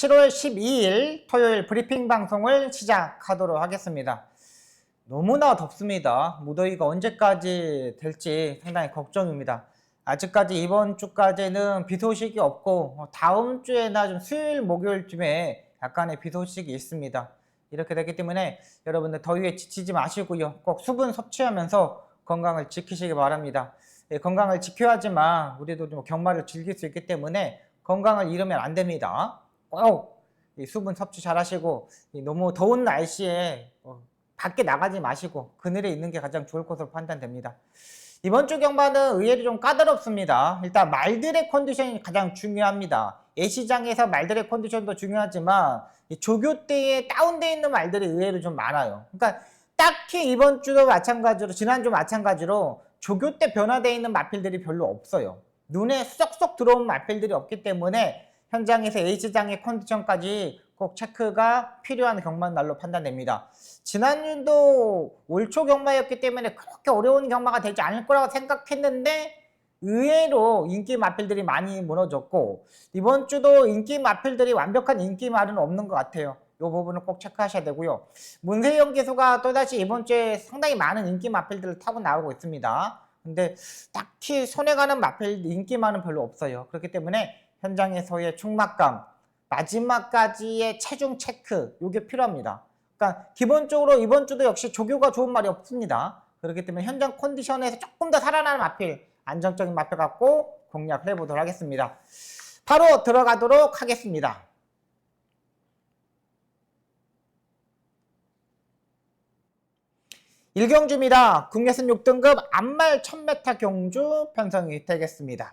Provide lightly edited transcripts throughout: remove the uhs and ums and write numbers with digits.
7월 12일 토요일 브리핑 방송을 시작하도록 하겠습니다. 너무나 덥습니다. 무더위가 언제까지 될지 상당히 걱정입니다. 아직까지 이번 주까지는 비 소식이 없고 다음 주에나 좀 수요일 목요일쯤에 약간의 비 소식이 있습니다. 이렇게 되기 때문에 여러분들 더위에 지치지 마시고요. 꼭 수분 섭취하면서 건강을 지키시기 바랍니다. 건강을 지켜야지만 우리도 좀 경마를 즐길 수 있기 때문에 건강을 잃으면 안 됩니다. 꼭 수분 섭취 잘 하시고 너무 더운 날씨에 밖에 나가지 마시고 그늘에 있는 게 가장 좋을 것으로 판단됩니다. 이번 주 경마는 의외로 좀 까다롭습니다. 일단 말들의 컨디션이 가장 중요합니다. 예시장에서 말들의 컨디션도 중요하지만 조교 때에 다운되어 있는 말들이 의외로 좀 많아요. 그러니까 딱히 이번 주도 마찬가지로 지난주 마찬가지로 조교 때 변화되어 있는 마필들이 별로 없어요. 눈에 쏙쏙 들어온 마필들이 없기 때문에 현장에서 A시장의 컨디션까지 꼭 체크가 필요한 경마는 날로 판단됩니다. 지난주도 올초 경마였기 때문에 그렇게 어려운 경마가 되지 않을 거라고 생각했는데 의외로 인기 마필들이 많이 무너졌고 이번 주도 인기 마필들이 완벽한 인기 말은 없는 것 같아요. 이 부분을 꼭 체크하셔야 되고요. 문세영 기수가 또다시 이번 주에 상당히 많은 인기 마필들을 타고 나오고 있습니다. 근데 딱히 손해가는 마필 인기만은 별로 없어요. 그렇기 때문에 현장에서의 충막감, 마지막까지의 체중 체크 이게 필요합니다. 그러니까 기본적으로 이번 주도 역시 조교가 좋은 말이 없습니다. 그렇기 때문에 현장 컨디션에서 조금 더 살아나는 마필, 안정적인 마필 갖고 공략을 해보도록 하겠습니다. 바로 들어가도록 하겠습니다. 일경주입니다. 국내선 6등급 암말 1000m 경주 편성이 되겠습니다.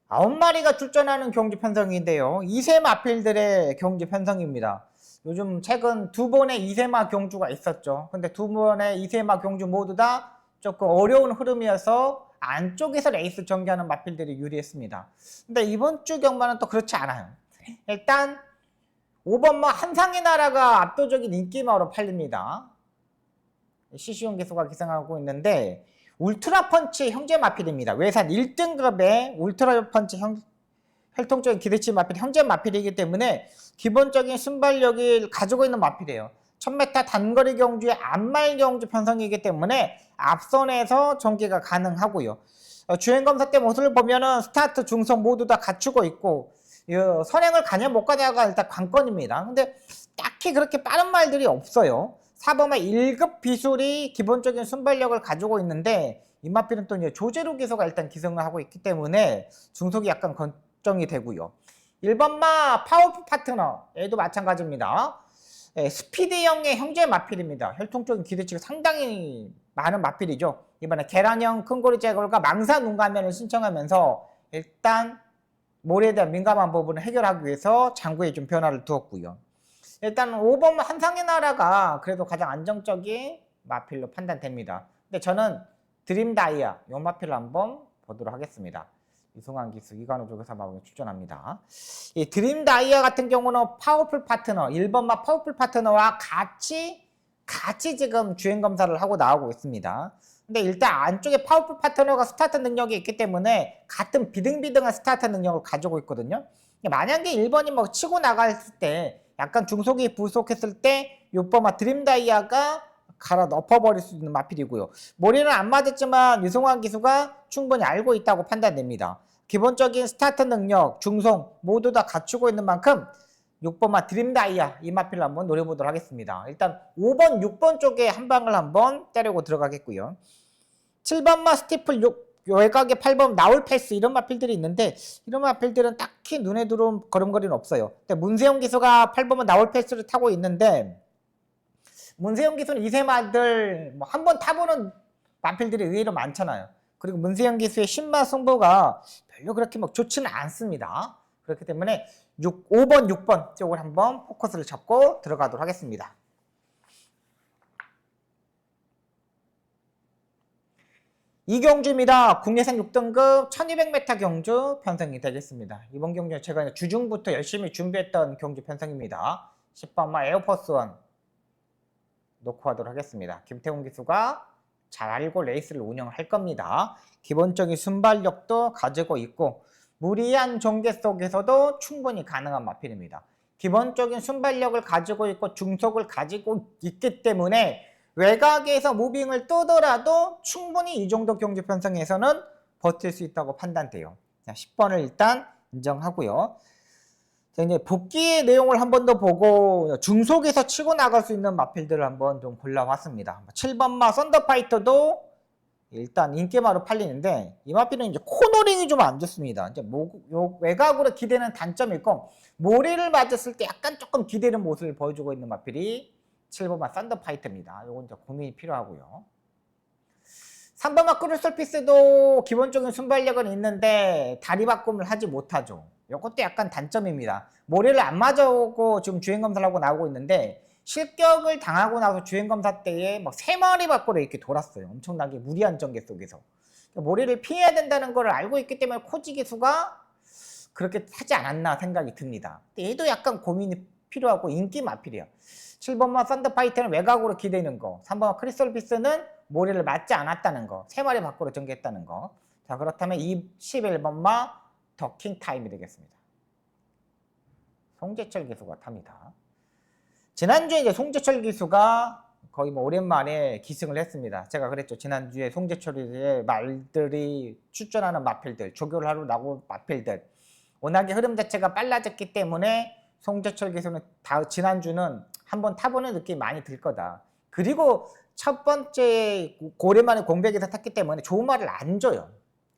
9마리가 출전하는 경주 편성인데요. 2세 마필들의 경주 편성입니다. 요즘 최근 2번의 2세마 경주가 있었죠. 근데 2번의 2세마 경주 모두 다 조금 어려운 흐름이어서 안쪽에서 레이스 전개하는 마필들이 유리했습니다. 근데 이번 주 경마는 또 그렇지 않아요. 일단 5번마 한상의 나라가 압도적인 인기마로 팔립니다. 시시용 기수가 기승하고 있는데 울트라 펀치 형제 마필입니다. 외산 1등급의 울트라 펀치 혈통적인 기대치 마필 형제 마필이기 때문에 기본적인 순발력을 가지고 있는 마필이에요. 1000m 단거리 경주의 암말 경주 편성이기 때문에 앞선에서 전개가 가능하고요. 주행검사 때 모습을 보면은 스타트, 중성 모두 다 갖추고 있고 선행을 가냐 못 가냐가 일단 관건입니다. 근데 딱히 그렇게 빠른 말들이 없어요. 4번의 1급 비술이 기본적인 순발력을 가지고 있는데 이 마필은 또 이제 조제로 기소가 일단 기승을 하고 있기 때문에 중속이 약간 걱정이 되고요. 1번마 파워풀 파트너 얘도 마찬가지입니다. 스피드형의 형제 마필입니다. 혈통적인 기대치가 상당히 많은 마필이죠. 이번에 계란형 큰고리 제거과 망사 눈감면을 신청하면서 일단 모래에 대한 민감한 부분을 해결하기 위해서 장구에 좀 변화를 두었고요. 일단 5번 한상의 나라가 그래도 가장 안정적인 마필로 판단됩니다. 근데 저는 드림 다이아 이 마필을 한번 보도록 하겠습니다. 이승환 기수 이관우 조교사 마법에 출전합니다. 이 드림 다이아 같은 경우는 파워풀 파트너 1번마 파워풀 파트너와 같이 지금 주행 검사를 하고 나오고 있습니다. 근데 일단 안쪽에 파워풀 파트너가 스타트 능력이 있기 때문에 같은 비등비등한 스타트 능력을 가지고 있거든요. 만약에 1번이 뭐 치고 나갔을 때 약간 중속이 부족했을 때 6번마 드림 다이아가 갈아 엎어버릴 수 있는 마필이고요. 머리는 안 맞았지만 유승환 기수가 충분히 알고 있다고 판단됩니다. 기본적인 스타트 능력, 중성 모두 다 갖추고 있는 만큼 6번마 드림 다이아 이 마필을 한번 노려보도록 하겠습니다. 일단 5번, 6번 쪽에 한 방을 한번 때리고 들어가겠고요. 7번마 스티플 6 외곽에 8번 나올 패스 이런 마필들이 있는데 이런 마필들은 딱히 눈에 들어온 걸음걸이는 없어요. 근데 문세영 기수가 8번은 나올 패스를 타고 있는데 문세영 기수는 2세마들 뭐 한 번 타보는 마필들이 의외로 많잖아요. 그리고 문세영 기수의 신마 승부가 별로 그렇게 막 좋지는 않습니다. 그렇기 때문에 5번, 6번 쪽을 한번 포커스를 잡고 들어가도록 하겠습니다. 이경주입니다. 국내산 6등급 1200m 경주 편성이 되겠습니다. 이번 경주는 제가 주중부터 열심히 준비했던 경주 편성입니다. 10번마 에어포스1 놓고 하도록 하겠습니다. 김태훈 기수가 잘 알고 레이스를 운영할 겁니다. 기본적인 순발력도 가지고 있고 무리한 전개 속에서도 충분히 가능한 마필입니다. 기본적인 순발력을 가지고 있고 중속을 가지고 있기 때문에 외곽에서 무빙을 뜨더라도 충분히 이 정도 경주 편성에서는 버틸 수 있다고 판단돼요. 자, 10번을 일단 인정하고요. 자, 이제 복귀의 내용을 한 번 더 보고 중속에서 치고 나갈 수 있는 마필들을 한번 좀 골라봤습니다. 7번마 썬더파이터도 일단 인기마로 팔리는데 이 마필은 이제 코너링이 좀 안 좋습니다. 이제 요 외곽으로 기대는 단점이 있고 모래를 맞았을 때 약간 조금 기대는 모습을 보여주고 있는 마필이 7번마 썬더파이터입니다. 요건 이제 고민이 필요하고요. 3번마 크루설피스도 기본적인 순발력은 있는데 다리 바꿈을 하지 못하죠. 이것도 약간 단점입니다. 모래를 안 맞아오고 지금 주행검사를 하고 나오고 있는데 실격을 당하고 나서 주행검사 때에 막 3마리 밖으로 이렇게 돌았어요. 엄청나게 무리한 전개 속에서. 모래를 피해야 된다는 걸 알고 있기 때문에 코지 기수가 그렇게 하지 않았나 생각이 듭니다. 얘도 약간 고민이 필요하고 인기 마필이에요. 7번마 썬더파이터는 외곽으로 기대는 거, 3번마 크리스톨피스는 모래를 맞지 않았다는 거, 3마리 밖으로 전개했다는 거. 자, 그렇다면 21번마 더킹 타임이 되겠습니다. 송재철 기수가 탑니다. 지난주에 이제 송재철 기수가 거의 뭐 오랜만에 기승을 했습니다. 제가 그랬죠. 지난주에 송재철의 말들이 출전하는 마필들, 조교를 하러 나온 마필들. 워낙에 흐름 자체가 빨라졌기 때문에 송재철 기수는 지난주는 한번 타보는 느낌이 많이 들 거다. 그리고 첫 번째 오랜만에 공백에서 탔기 때문에 좋은 말을 안 줘요.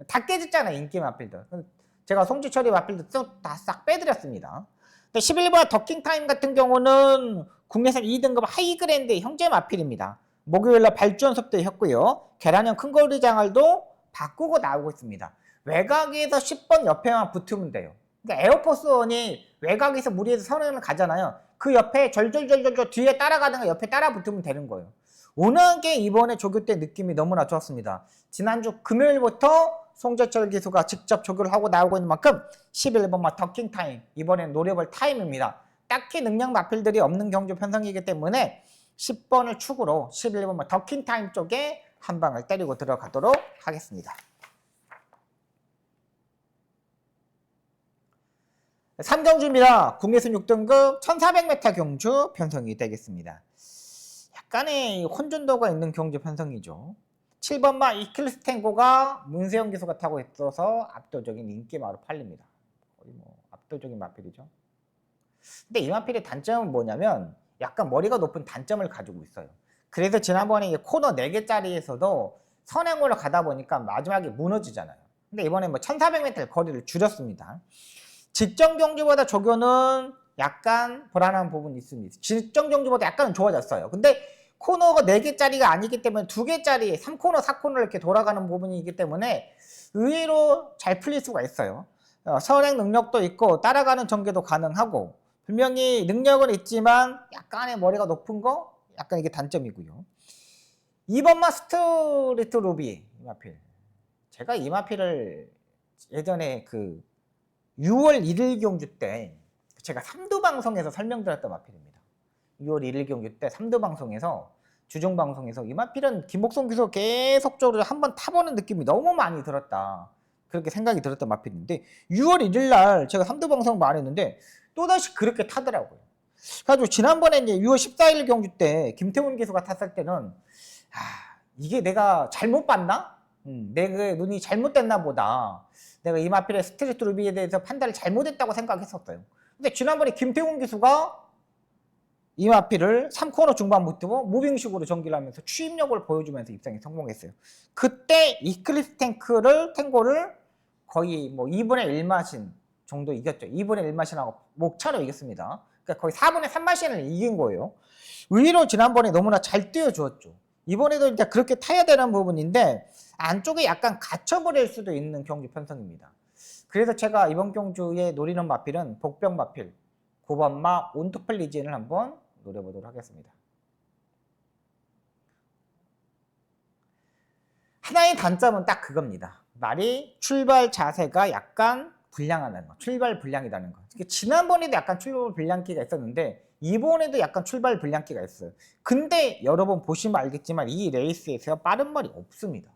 다 깨졌잖아요. 인기 마필들. 제가 송재철의 마필들 다 싹 빼드렸습니다. 11번 더킹타임 같은 경우는 국내산 2등급 하이그랜드 형제 마필입니다. 목요일날 발주연습도 했고요. 계란형 큰거리 장알도 바꾸고 나오고 있습니다. 외곽에서 10번 옆에만 붙으면 돼요. 그러니까 에어포스1이 외곽에서 무리해서 선행을 가잖아요. 그 옆에 절절절절 뒤에 따라가다가 옆에 따라 붙으면 되는 거예요. 워낙에 이번에 조교 때 느낌이 너무나 좋았습니다. 지난주 금요일부터 송재철 기수가 직접 조교를 하고 나오고 있는 만큼 11번마 더킹 타임, 이번엔 노려볼 타임입니다. 딱히 능력 마필들이 없는 경주 편성이기 때문에 10번을 축으로 11번마 더킹 타임 쪽에 한 방을 때리고 들어가도록 하겠습니다. 3경주입니다. 국내선 6등급 1400m 경주 편성이 되겠습니다. 약간의 혼돈도가 있는 경주 편성이죠. 7번마 이클스탱고가 문세영 기수가 타고 있어서 압도적인 인기마로 팔립니다. 거의 뭐 압도적인 마필이죠. 근데 이 마필의 단점은 뭐냐면 약간 머리가 높은 단점을 가지고 있어요. 그래서 지난번에 코너 4개짜리에서도 선행으로 가다 보니까 마지막에 무너지잖아요. 근데 이번에 뭐 1400m 거리를 줄였습니다. 직전 경주보다 조교는 약간 불안한 부분이 있습니다. 직전 경주보다 약간은 좋아졌어요. 근데 코너가 4개짜리가 아니기 때문에 2개짜리 3코너, 4코너를 이렇게 돌아가는 부분이기 때문에 의외로 잘 풀릴 수가 있어요. 선행 능력도 있고 따라가는 전개도 가능하고 분명히 능력은 있지만 약간의 머리가 높은 거 약간 이게 단점이고요. 2번마 스트리트 루비 이 마필. 제가 이 마필을 예전에 그 6월 1일 경주 때 제가 3두 방송에서 설명드렸던 마필입니다. 6월 1일 경주 때 3두 방송에서 주중 방송에서 이 마필은 김목성 기수 계속적으로 한번 타보는 느낌이 너무 많이 들었다. 그렇게 생각이 들었던 마필인데 6월 1일 날 제가 3두 방송 말했는데 또다시 그렇게 타더라고요. 그래가지고 지난번에 이제 6월 14일 경주 때 김태훈 기수가 탔을 때는 이게 내가 잘못 봤나? 내 눈이 잘못됐나 보다. 내가 이 마필의 스트리트 루비에 대해서 판단을 잘못했다고 생각했었어요. 근데 지난번에 김태훈 기수가 이 마필을 3코너 중반 붙이고 무빙식으로 전기를 하면서 추임력을 보여주면서 입상에 성공했어요. 그때 이클립스 탱고를 거의 뭐 2분의 1마신 정도 이겼죠. 2분의 1마신하고 목차로 이겼습니다. 그러니까 거의 4분의 3마신을 이긴 거예요. 의외로 지난번에 너무나 잘 뛰어주었죠. 이번에도 이제 그렇게 타야 되는 부분인데 안쪽에 약간 갇혀버릴 수도 있는 경주 편성입니다. 그래서 제가 이번 경주에 노리는 마필은 복병 마필 9번마 온토플리진을 한번 노려보도록 하겠습니다. 하나의 단점은 딱 그겁니다. 말이 출발 자세가 약간 불량하다는 거. 출발 불량이라는 거. 지난번에도 약간 출발 불량기가 있었는데 이번에도 약간 출발 불량기가 있어요. 근데 여러분 보시면 알겠지만 이 레이스에서 빠른 말이 없습니다.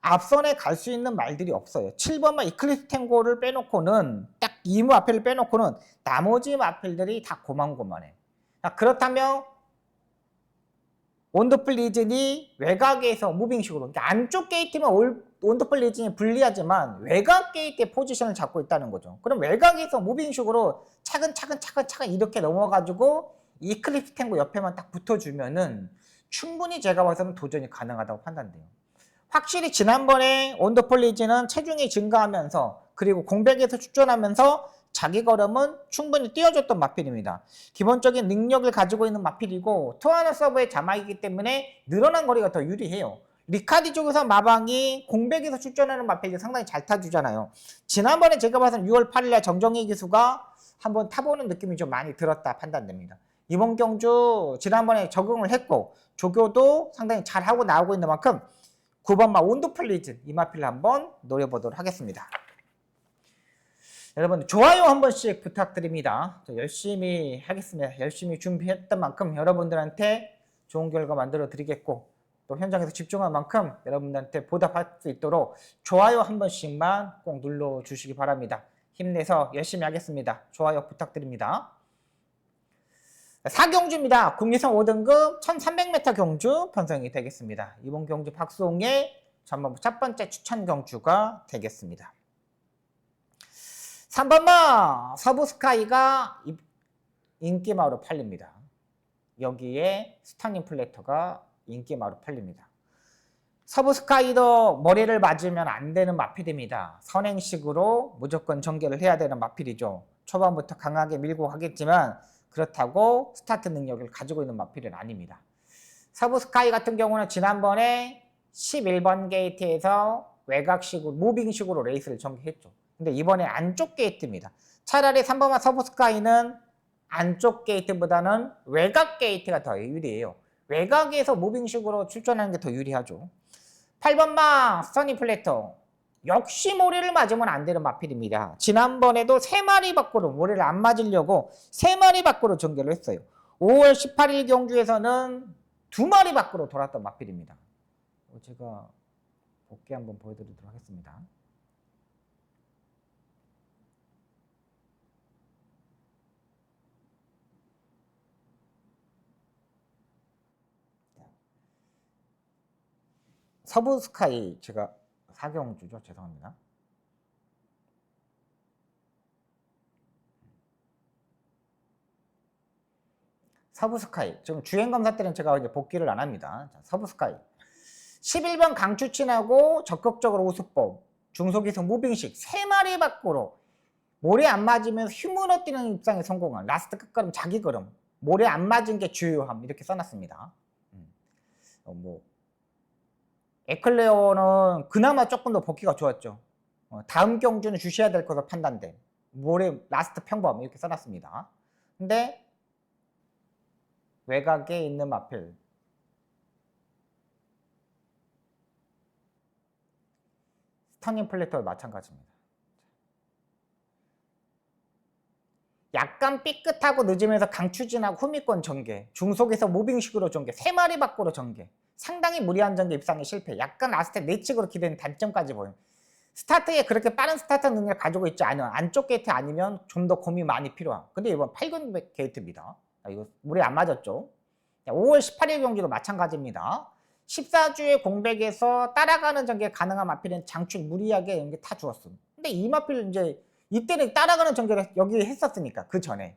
앞선에 갈 수 있는 말들이 없어요. 7번만 이클립스 탱고를 빼놓고는 딱 이 마필을 빼놓고는 나머지 마필들이 다 고만고만해. 그렇다면 원더풀 리즌이 외곽에서 무빙식으로, 그러니까 안쪽 게이트면 원더풀 리즌이 불리하지만 외곽 게이트의 포지션을 잡고 있다는 거죠. 그럼 외곽에서 무빙식으로 차근차근 이렇게 넘어가지고 이클립스 탱고 옆에만 딱 붙어주면은 충분히 제가 봐서는 도전이 가능하다고 판단돼요. 확실히 지난번에 원더풀 리즌은 체중이 증가하면서 그리고 공백에서 출전하면서 자기 걸음은 충분히 띄워줬던 마필입니다. 기본적인 능력을 가지고 있는 마필이고 투하나 서브의 자막이기 때문에 늘어난 거리가 더 유리해요. 리카디 쪽에서 마방이 공백에서 출전하는 마필이 상당히 잘 타주잖아요. 지난번에 제가 봐서는 6월 8일날 정정희 기수가 한번 타보는 느낌이 좀 많이 들었다 판단됩니다. 이번 경주 지난번에 적응을 했고 조교도 상당히 잘하고 나오고 있는 만큼 9번마 원더풀 리즌 이 마필을 한번 노려보도록 하겠습니다. 여러분 좋아요 한 번씩 부탁드립니다. 열심히 하겠습니다. 열심히 준비했던 만큼 여러분들한테 좋은 결과 만들어 드리겠고 또 현장에서 집중한 만큼 여러분들한테 보답할 수 있도록 좋아요 한 번씩만 꼭 눌러 주시기 바랍니다. 힘내서 열심히 하겠습니다. 좋아요 부탁드립니다. 4경주입니다. 국리선 5등급 1300m 경주 편성이 되겠습니다. 이번 경주 박수홍의 전반부 첫 번째 추천 경주가 되겠습니다. 3번마 서브스카이가 인기마로 팔립니다. 여기에 스타닝 플래터가 인기마로 팔립니다. 서브스카이도 머리를 맞으면 안 되는 마필입니다. 선행식으로 무조건 전개를 해야 되는 마필이죠. 초반부터 강하게 밀고 가겠지만 그렇다고 스타트 능력을 가지고 있는 마필은 아닙니다. 서브스카이 같은 경우는 지난번에 11번 게이트에서 외곽식으로 무빙식으로 레이스를 전개했죠. 근데 이번에 안쪽 게이트입니다. 차라리 3번마 서브스카이는 안쪽 게이트보다는 외곽 게이트가 더 유리해요. 외곽에서 무빙식으로 출전하는 게 더 유리하죠. 8번마 써니 플래터 역시 모래를 맞으면 안 되는 마필입니다. 지난번에도 3마리 밖으로 모래를 안 맞으려고 3마리 밖으로 전개를 했어요. 5월 18일 경주에서는 2마리 밖으로 돌았던 마필입니다. 제가 복귀 한번 보여드리도록 하겠습니다. 서브스카이 제가 4경주죠. 죄송합니다. 서브스카이 지금 주행검사 때는 제가 이제 복귀를 안 합니다. 자, 서브스카이 11번 강추친하고 적극적으로 우수법 중속에서 무빙식 3마리 밖으로 모래 안 맞으면 휴무너 뛰는 입상에 성공한 라스트 끝걸음 자기 걸음 모래 안 맞은 게 주요함 이렇게 써놨습니다. 에클레어는 그나마 조금 더 복귀가 좋았죠. 다음 경주는 주셔야 될 것으로 판단돼. 모레 라스트 평범 이렇게 써놨습니다. 근데 외곽에 있는 마필 스타닝 플래터도 마찬가지입니다. 약간 삐끗하고 늦으면서 강추진하고 후미권 전개 중속에서 무빙식으로 전개 3마리 밖으로 전개 상당히 무리한 전개 입상에 실패. 약간 라스트 내측으로 기대는 단점까지 보여요. 스타트에 그렇게 빠른 스타트 능력을 가지고 있지 않은 안쪽 게이트 아니면 좀 더 고민이 많이 필요한. 근데 이번 8군 게이트입니다. 이거 물에 안 맞았죠. 5월 18일 경기도 마찬가지입니다. 14주의 공백에서 따라가는 전개 가능한 마필은 장축 무리하게 연계 다 주었어. 근데 이 마필 이제 이때는 따라가는 전개를 여기 했었으니까 그 전에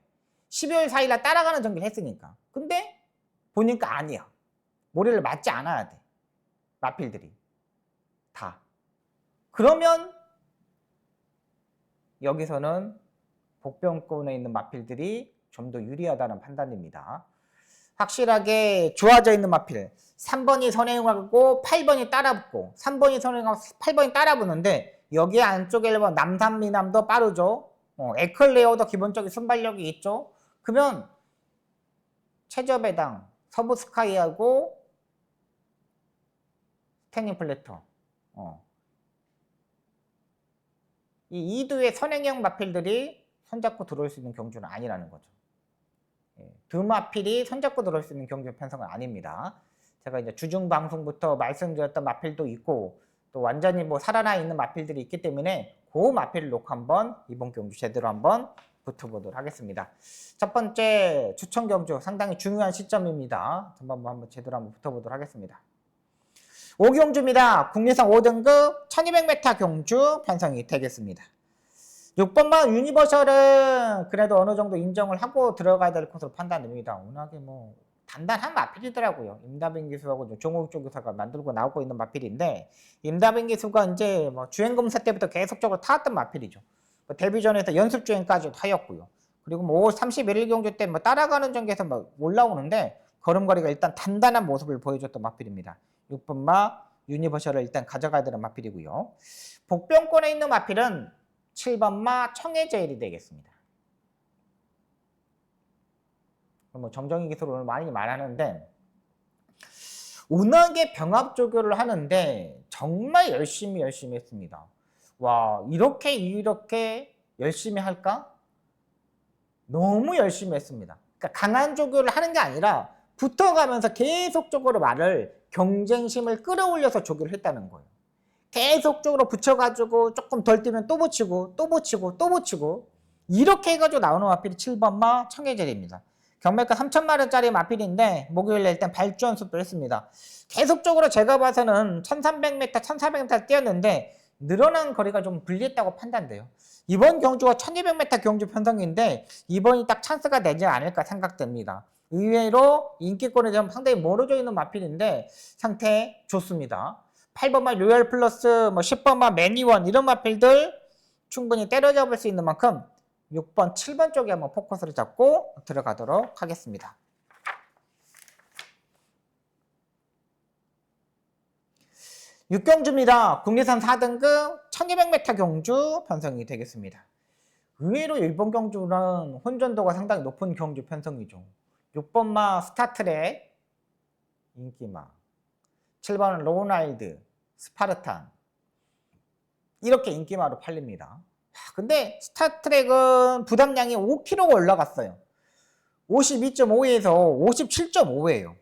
12월 4일날 따라가는 전개를 했으니까. 근데 보니까 아니야. 모래를 맞지 않아야 돼. 마필들이 다. 그러면 여기서는 복병권에 있는 마필들이 좀 더 유리하다는 판단입니다. 확실하게 좋아져 있는 마필 3번이 선행하고 8번이 따라붙고 3번이 선행하고 8번이 따라붙는데 여기 안쪽에 1번 남산미남도 빠르죠. 에클레어도 기본적인 순발력이 있죠. 그러면 최저배당 서브스카이하고 스타닝 플래터 이 이두의 선행형 마필들이 손잡고 들어올 수 있는 경주는 아니라는 거죠. 두 마필이 손잡고 들어올 수 있는 경주 편성은 아닙니다. 제가 이제 주중 방송부터 말씀드렸던 마필도 있고 또 완전히 뭐 살아나 있는 마필들이 있기 때문에 그 마필을 놓고 한번 이번 경주 제대로 한번 붙어보도록 하겠습니다. 첫 번째 추천 경주 상당히 중요한 시점입니다. 한번 제대로 한번 붙어보도록 하겠습니다. 5경주입니다. 국내상 5등급 1200m 경주 편성이 되겠습니다. 6번만 유니버셜은 그래도 어느 정도 인정을 하고 들어가야 될 것으로 판단됩니다. 워낙에 뭐 단단한 마필이더라고요. 임다빈 기수하고 종욱조 교사가 만들고 나오고 있는 마필인데, 임다빈 기수가 이제 뭐 주행검사 때부터 계속적으로 타왔던 마필이죠. 뭐 데뷔전에서 연습 주행까지 타였고요. 그리고 뭐 5월 31일 경주 때 뭐 따라가는 전개에서 뭐 올라오는데 걸음걸이가 일단 단단한 모습을 보여줬던 마필입니다. 6번마 유니버셜을 일단 가져가야 되는 마필이고요. 복병권에 있는 마필은 7번마 청해제일이 되겠습니다. 뭐 정정희 기수를 오늘 많이 말하는데, 워낙에 병합 조교를 하는데 정말 열심히 했습니다. 와, 이렇게 열심히 할까? 너무 열심히 했습니다. 그러니까 강한 조교를 하는 게 아니라 붙어가면서 계속적으로 말을 경쟁심을 끌어올려서 조교를 했다는 거예요. 계속적으로 붙여가지고 조금 덜 뛰면 또 붙이고 이렇게 해가지고 나오는 마필이 7번마 청해젤입니다. 경매가 3천만 원짜리 마필인데 목요일에 일단 발주 연습도 했습니다. 계속적으로 제가 봐서는 1300m, 1400m 뛰었는데 늘어난 거리가 좀 불리했다고 판단돼요. 이번 경주가 1200m 경주 편성인데 이번이 딱 찬스가 되지 않을까 생각됩니다. 의외로 인기권에 좀 상당히 멀어져 있는 마필인데 상태 좋습니다. 8번마 로얄 플러스, 뭐 10번마 매니원 이런 마필들 충분히 때려잡을 수 있는 만큼 6번, 7번 쪽에 한번 포커스를 잡고 들어가도록 하겠습니다. 육경주입니다. 국내산 4등급 1200m 경주 편성이 되겠습니다. 의외로 이번 경주는 혼전도가 상당히 높은 경주 편성이죠. 6번마 스타트랙 인기마, 7번은 로나일드, 스파르탄 이렇게 인기마로 팔립니다. 근데 스타트랙은 부담량이 5kg가 올라갔어요. 52.5에서 57.5예요.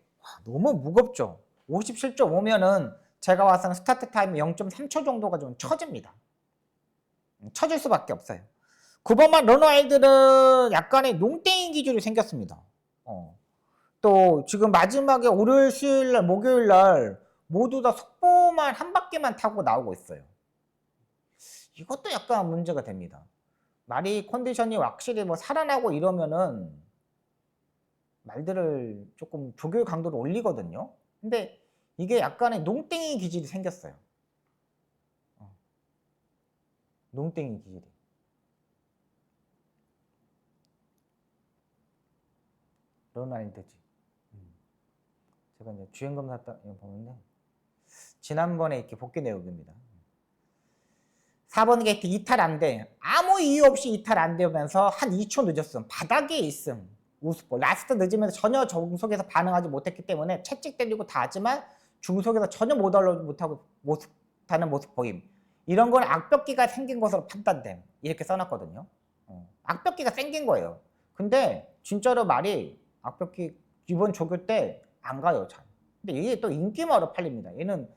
너무 무겁죠. 57.5면은 제가 봐서는 스타트 타임이 0.3초 정도가 좀 처집니다. 처질 수밖에 없어요. 9번만 러너아이들은 약간의 농땡이 기준이 생겼습니다. 또 지금 마지막에 월요일, 수요일날, 목요일날 모두 다 속보만 한 바퀴만 타고 나오고 있어요. 이것도 약간 문제가 됩니다. 말이 컨디션이 확실히 뭐 살아나고 이러면은 말들을 조금 조교 강도를 올리거든요. 근데 이게 약간의 농땡이 기질이 생겼어요. 농땡이 기질이. 로나일드지. 제가 이제 주행검사 보는데 지난번에 이렇게 복귀 내역입니다. 4번 게이트 이탈 안 돼. 아무 이유 없이 이탈 안 되면서 한 2초 늦었음. 바닥에 있음. 우스포. 라스트 늦으면서 전혀 중속에서 반응하지 못했기 때문에 채찍 때리고 다 하지만 중속에서 전혀 못하는 모습 보임. 이런 건 악벽기가 생긴 것으로 판단됨. 이렇게 써놨거든요. 악벽기가 생긴 거예요. 근데 진짜로 말이 악벽기 이번 조교 때 안 가요. 잘. 근데 이게 또 인기마로 팔립니다. 얘는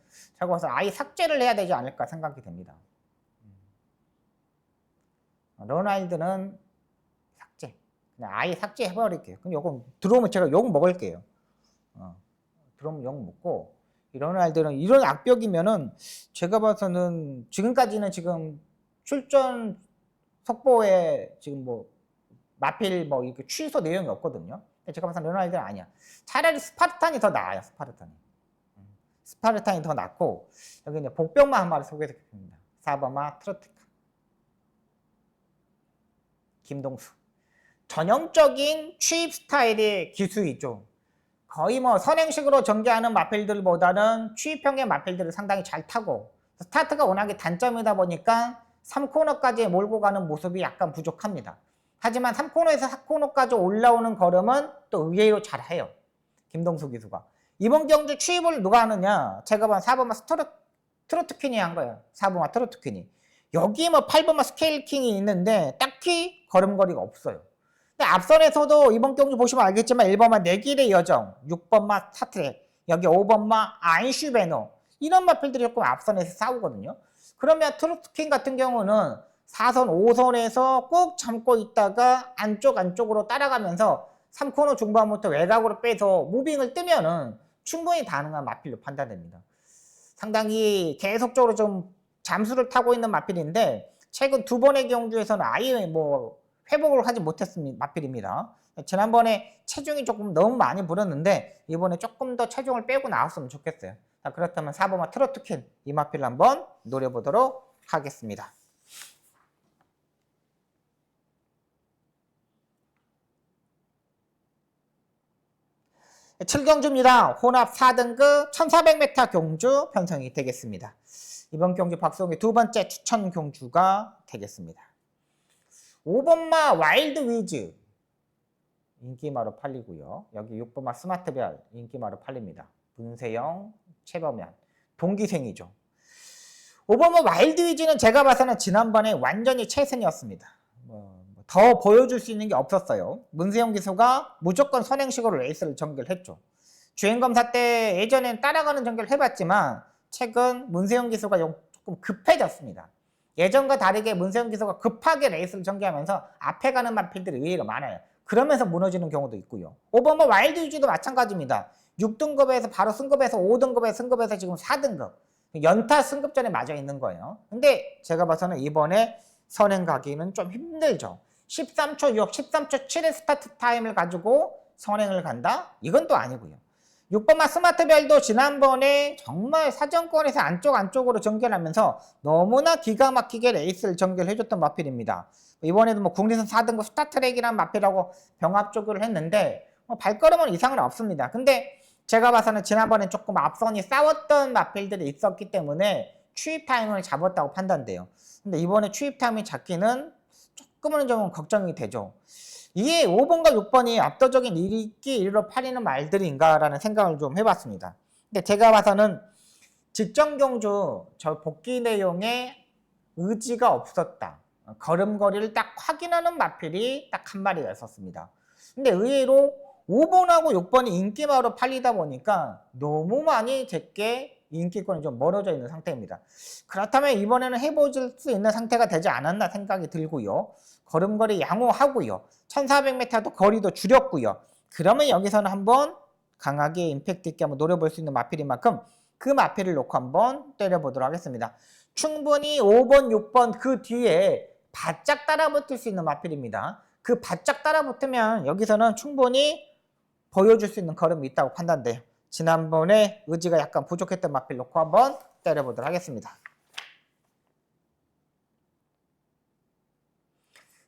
제가 봐서 아예 삭제를 해야 되지 않을까 생각이 됩니다. 로나일드는 삭제. 그냥 아예 삭제해버릴게요. 그럼 요거 들어오면 제가 욕 먹을게요. 들어오면 욕 먹고, 이 로나일드는 이런 악벽이면은 제가 봐서는 지금까지는 지금 출전 속보에 지금 뭐 마필 뭐 이렇게 취소 내용이 없거든요. 제가 봐서는 로나일드는 아니야. 차라리 스파르탄이 더 나아요. 스파르탄이 더 낫고, 여기 이제 복병만 한 마리 소개해드립니다. 4번마 트로트카 김동수. 전형적인 취입 스타일의 기수이죠. 거의 뭐 선행식으로 전개하는 마필들보다는 취입형의 마필들을 상당히 잘 타고, 스타트가 워낙에 단점이다 보니까 3코너까지 몰고 가는 모습이 약간 부족합니다. 하지만 3코너에서 4코너까지 올라오는 걸음은 또 의외로 잘해요. 김동수 기수가. 이번 경주 취입을 누가 하느냐? 제가 본 4번마 트로트퀸이 한 거예요. 4번마 트로트퀸이. 여기 뭐 8번마 스케일킹이 있는데 딱히 걸음걸이가 없어요. 근데 앞선에서도 이번 경주 보시면 알겠지만 1번마 내길의 여정, 6번마 스타트랙, 여기 5번마 아인슈베노 이런 마필들이 조금 앞선에서 싸우거든요. 그러면 트로트킹 같은 경우는 4선, 5선에서 꼭 참고 있다가 안쪽으로 따라가면서 3코너 중반부터 외곽으로 빼서 무빙을 뜨면은 충분히 가능한 마필로 판단됩니다. 상당히 계속적으로 좀 잠수를 타고 있는 마필인데 최근 두 번의 경주에서는 아예 뭐 회복을 하지 못했습니다. 마필입니다. 지난번에 체중이 조금 너무 많이 불었는데 이번에 조금 더 체중을 빼고 나왔으면 좋겠어요. 자, 그렇다면 4번마 트로트킨 이 마필을 한번 노려보도록 하겠습니다. 7경주입니다. 혼합 4등급 1400m 경주 편성이 되겠습니다. 이번 경주 박성의 두 번째 추천 경주가 되겠습니다. 5번마 와일드 위즈 인기마로 팔리고요. 여기 6번마 스마트별 인기마로 팔립니다. 문세영, 최범현 동기생이죠. 5번마 와일드 위즈는 제가 봐서는 지난번에 완전히 최선이었습니다. 더 보여줄 수 있는 게 없었어요. 문세영 기수가 무조건 선행식으로 레이스를 전개했죠. 주행검사 때 예전엔 따라가는 전개를 해봤지만 최근 문세영 기수가 조금 급해졌습니다. 예전과 다르게 문세영 기수가 급하게 레이스를 전개하면서 앞에 가는 마필들이 의외로 많아요. 그러면서 무너지는 경우도 있고요. 5번마 와일드 위즈도 마찬가지입니다. 6등급에서 바로 승급해서 5등급에 승급해서 지금 4등급 연타 승급전에 맞아 있는 거예요. 근데 제가 봐서는 이번에 선행 가기는 좀 힘들죠. 13초 6, 13초 7의 스타트 타임을 가지고 선행을 간다? 이건 또 아니고요. 6번마 스마트별도 지난번에 정말 사정권에서 안쪽으로 전개하면서 너무나 기가 막히게 레이스를 전개해줬던 마필입니다. 이번에도 뭐 국내선 4등급 스타트랙이라는 마필하고 병합조교를 했는데 발걸음은 이상은 없습니다. 근데 제가 봐서는 지난번에 조금 앞선이 싸웠던 마필들이 있었기 때문에 추입 타임을 잡았다고 판단돼요. 근데 이번에 추입 타임이 잡기는 조금은 좀 걱정이 되죠. 이게 5번과 6번이 압도적인 일기 일로 팔리는 말들인가라는 생각을 좀 해봤습니다. 근데 제가 봐서는 직전 경주 저 복귀 내용에 의지가 없었다. 걸음걸이를 딱 확인하는 마필이 딱 한 마리가 있었습니다. 근데 의외로 5번하고 6번이 인기마로 팔리다 보니까 너무 많이 제게 인기권이 좀 멀어져 있는 상태입니다. 그렇다면 이번에는 해볼 수 있는 상태가 되지 않았나 생각이 들고요. 걸음걸이 양호하고요. 1400m도 거리도 줄였고요. 그러면 여기서는 한번 강하게 임팩트 있게 한번 노려볼 수 있는 마필인 만큼 그 마필을 놓고 한번 때려보도록 하겠습니다. 충분히 5번, 6번 그 뒤에 바짝 따라붙을 수 있는 마필입니다. 그 바짝 따라붙으면 여기서는 충분히 보여줄 수 있는 걸음이 있다고 판단돼요. 지난번에 의지가 약간 부족했던 마필 놓고 한번 때려보도록 하겠습니다.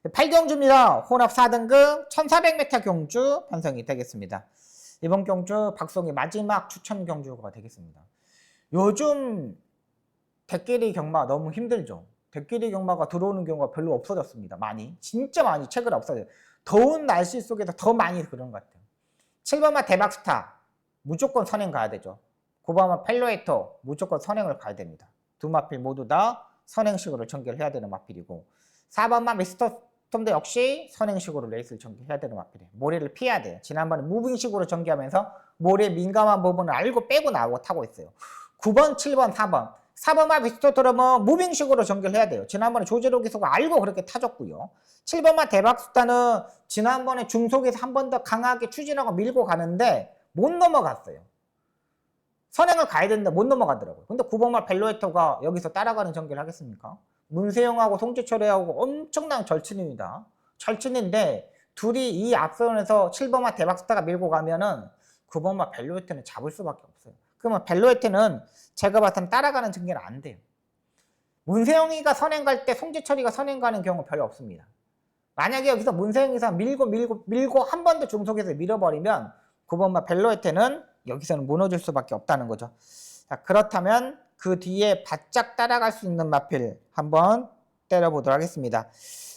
8경주입니다. 혼합 4등급 1400m 경주 편성이 되겠습니다. 이번 경주 박성희 마지막 추천 경주가 되겠습니다. 요즘 대끼리 경마 너무 힘들죠. 대끼리 경마가 들어오는 경우가 별로 없어졌습니다. 많이. 진짜 많이 최근에 없어져요. 더운 날씨 속에서 더 많이 그런 것 같아요. 7번마 대박스타 무조건 선행 가야 되죠. 9번마 펠로에터 무조건 선행을 가야 됩니다. 두 마필 모두 다 선행식으로 전개를 해야 되는 마필이고 4번마 미스터 스톰도 역시 선행식으로 레이스를 전개해야 되는 마필이에요. 모래를 피해야 돼요. 지난번에 무빙식으로 전개하면서 모래 민감한 부분을 알고 빼고 나오고 타고 있어요. 9번, 7번, 4번 4번마 미스터 트럼은 무빙식으로 전개를 해야 돼요. 지난번에 조제로 기수가 알고 그렇게 타줬고요. 7번마 대박스타는 지난번에 중속에서 한 번 더 강하게 추진하고 밀고 가는데 못 넘어갔어요. 선행을 가야 되는데 못 넘어가더라고요. 근데 9번마 벨로에터가 여기서 따라가는 전개를 하겠습니까? 문세영하고 송지철이하고 엄청난 절친입니다. 절친인데 둘이 이 앞선에서 7번마 대박스타가 밀고 가면은 9번마 벨로에터는 잡을 수밖에 없어요. 그러면 벨로에터는 제가 봤을 때 따라가는 전개는 안 돼요. 문세영이가 선행 갈 때 송지철이가 선행 가는 경우 별로 없습니다. 만약에 여기서 문세영이가 밀고 한 번 더 중속에서 밀어버리면 9번마 벨로에테는 여기서는 무너질 수밖에 없다는 거죠. 자, 그렇다면 그 뒤에 바짝 따라갈 수 있는 마필 한번 때려보도록 하겠습니다.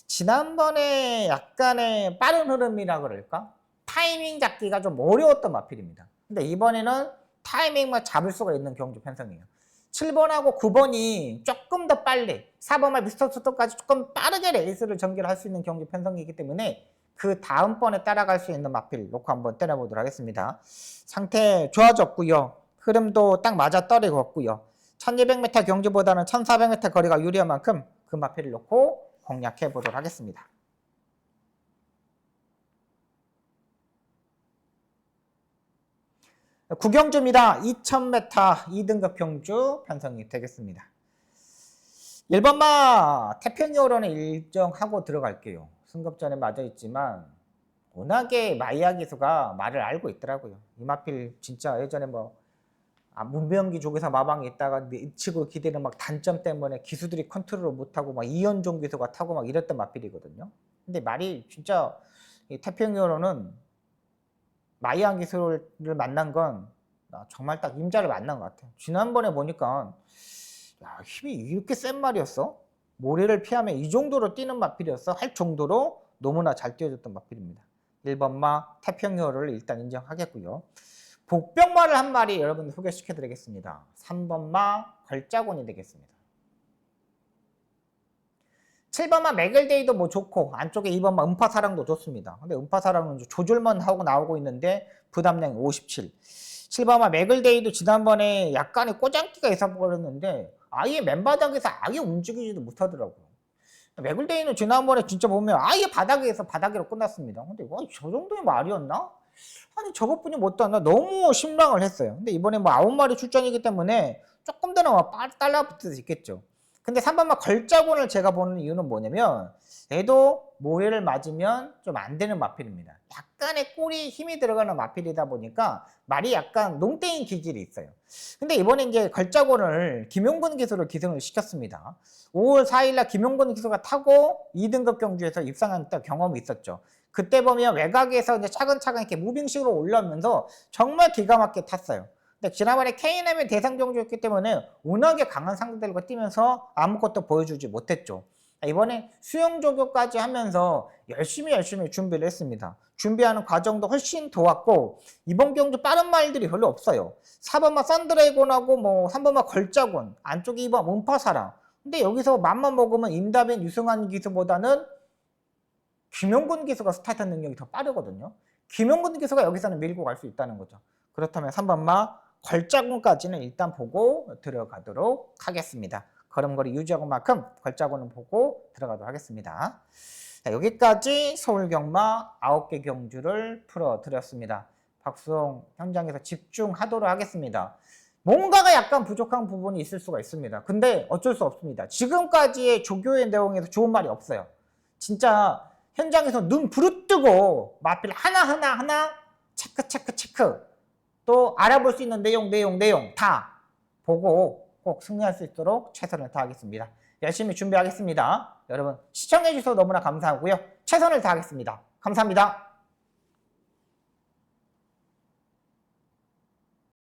지난번에 약간의 빠른 흐름이라 그럴까? 타이밍 잡기가 좀 어려웠던 마필입니다. 근데 이번에는 타이밍만 잡을 수가 있는 경주 편성이에요. 7번하고 9번이 조금 더 빨리 4번만 미스터 스톱까지 조금 빠르게 레이스를 전개를 할 수 있는 경주 편성이기 때문에 그 다음번에 따라갈 수 있는 마필 놓고 한번 때려보도록 하겠습니다. 상태 좋아졌고요. 흐름도 딱 맞아 떨어졌고요. 1200m 경주보다는 1400m 거리가 유리한 만큼 그 마필을 놓고 공략해 보도록 하겠습니다. 구경주입니다. 2000m 2등급 경주 편성이 되겠습니다. 1번마 태평여론을 일정하고 들어갈게요. 승급전에 맞아 있지만 워낙에 마이야 기수가 말을 알고 있더라고요. 이 마필 진짜 예전에 문병기 쪽에서 마방에 있다가 측으로 기대는 막 단점 때문에 기수들이 컨트롤을 못하고 막 이연종 기수가 타고 막 이랬던 마필이거든요. 근데 말이 진짜 태평여론은 마이야 기수를 만난 건 정말 딱 임자를 만난 것 같아요. 지난번에 보니까 야, 힘이 이렇게 센 말이었어? 모래를 피하면 이 정도로 뛰는 마필이었어? 할 정도로 너무나 잘 뛰어줬던 마필입니다. 1번마 태평여를 일단 인정하겠고요. 복병마를 한 마리 여러분들 소개시켜 드리겠습니다. 3번마 걸자곤이 되겠습니다. 7번마 맥을데이도 뭐 좋고 안쪽에 2번마 음파사랑도 좋습니다. 근데 음파사랑은 조절만 하고 나오고 있는데 부담량이 57. 7번마 맥을데이도 지난번에 약간의 꼬장기가 있어버렸는데 아예 맨바닥에서 아예 움직이지도 못하더라고요. 맥을데이는 지난번에 진짜 보면 아예 바닥에서 바닥으로 끝났습니다. 근데 저 정도의 말이었나? 아니 저것뿐이 못하나 너무 실망을 했어요. 근데 이번에 9마리 출전이기 때문에 조금 더는 달라붙을 수 있겠죠. 근데 3번마 걸자곤을 제가 보는 이유는 뭐냐면 얘도 모래를 맞으면 좀 안 되는 마필입니다. 약간의 꼬리 힘이 들어가는 마필이다 보니까 말이 약간 농땡이 기질이 있어요. 근데 이번에 이제 걸자곤을 김용근 기수를 기승을 시켰습니다. 5월 4일날 김용근 기수가 타고 2등급 경주에서 입상한 경험이 있었죠. 그때 보면 외곽에서 이제 차근차근 이렇게 무빙식으로 올라오면서 정말 기가 막히게 탔어요. 근데 지난번에 K&M의 대상 경주였기 때문에 워낙에 강한 상대들과 뛰면서 아무것도 보여주지 못했죠. 이번에 수영 조교까지 하면서 열심히 준비를 했습니다. 준비하는 과정도 훨씬 도왔고 이번 경주 빠른 말들이 별로 없어요. 4번마 썬드래곤하고 3번마 걸자곤, 안쪽에 2번 음파사랑. 근데 여기서 맘만 먹으면 임다빈, 유승환 기수보다는 김용근 기수가 스타트 능력이 더 빠르거든요. 김용근 기수가 여기서는 밀고 갈 수 있다는 거죠. 그렇다면 3번마 걸자곤까지는 일단 보고 들어가도록 하겠습니다. 걸음걸이 유지하고 만큼 걸자곤은 보고 들어가도록 하겠습니다. 자, 여기까지 서울경마 9개 경주를 풀어드렸습니다. 박수홍 현장에서 집중하도록 하겠습니다. 뭔가가 약간 부족한 부분이 있을 수가 있습니다. 근데 어쩔 수 없습니다. 지금까지의 조교의 내용에서 좋은 말이 없어요. 진짜 현장에서 눈 부릅뜨고 마필 하나 체크 또 알아볼 수 있는 내용 다 보고 꼭 승리할 수 있도록 최선을 다하겠습니다. 열심히 준비하겠습니다. 여러분 시청해 주셔서 너무나 감사하고요. 최선을 다하겠습니다. 감사합니다.